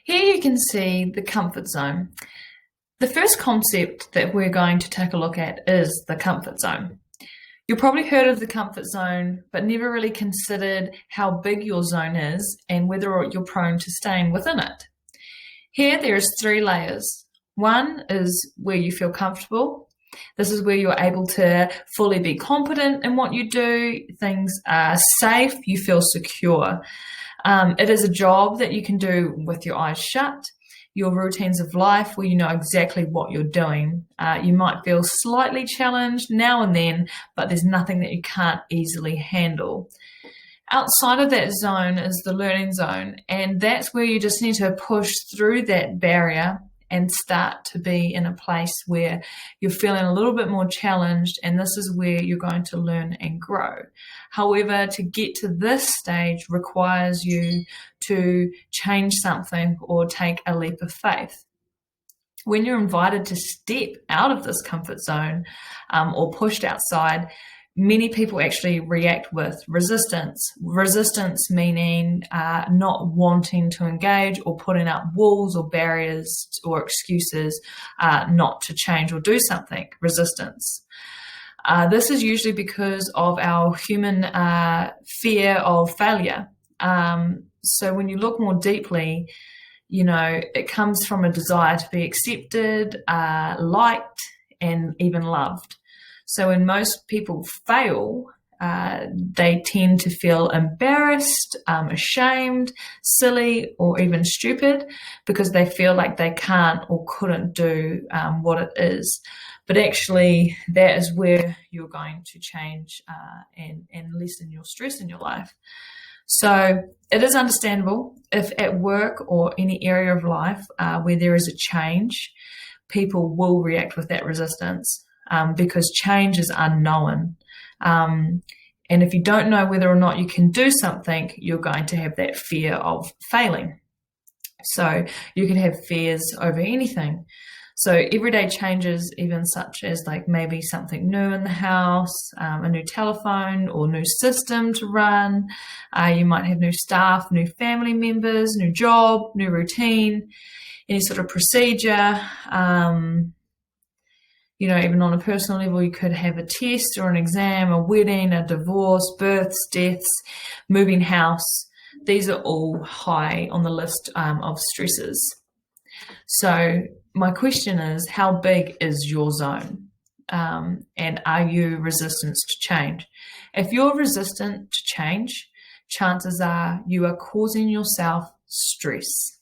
Here you can see the comfort zone. The first concept that we're going to take a look at is the comfort zone. You've probably heard of the comfort zone, but never really considered how big your zone is and whether you're prone to staying within it. Here, there's 3 layers. One is where you feel comfortable. This is where you're able to fully be competent in what you do. Things are safe, you feel secure. It is a job that you can do with your eyes shut. Your routines of life where you know exactly what you're doing. You might feel slightly challenged now and then, but there's nothing that you can't easily handle. Outside of that zone is the learning zone, and that's where you just need to push through that barrier and start to be in a place where you're feeling a little bit more challenged, and this is where you're going to learn and grow. However, to get to this stage requires you to change something or take a leap of faith. When you're invited to step out of this comfort zone or pushed outside, many people actually react with resistance. Resistance meaning not wanting to engage or putting up walls or barriers or excuses not to change or do something. Resistance. This is usually because of our human fear of failure. So when you look more deeply, it comes from a desire to be accepted, liked, and even loved. So when most people fail, they tend to feel embarrassed, ashamed, silly, or even stupid because they feel like they can't or couldn't do what it is. But actually, that is where you're going to change and lessen your stress in your life. So it is understandable if at work or any area of life where there is a change, people will react with that resistance. Because change is unknown. And if you don't know whether or not you can do something, you're going to have that fear of failing. So you can have fears over anything. So everyday changes, even such as like maybe something new in the house, a new telephone or new system to run. You might have new staff, new family members, new job, new routine, any sort of procedure. Even on a personal level, you could have a test or an exam, a wedding, a divorce, births, deaths, moving house. These are all high on the list of stresses. So my question is, how big is your zone? And are you resistant to change? If you're resistant to change, chances are you are causing yourself stress.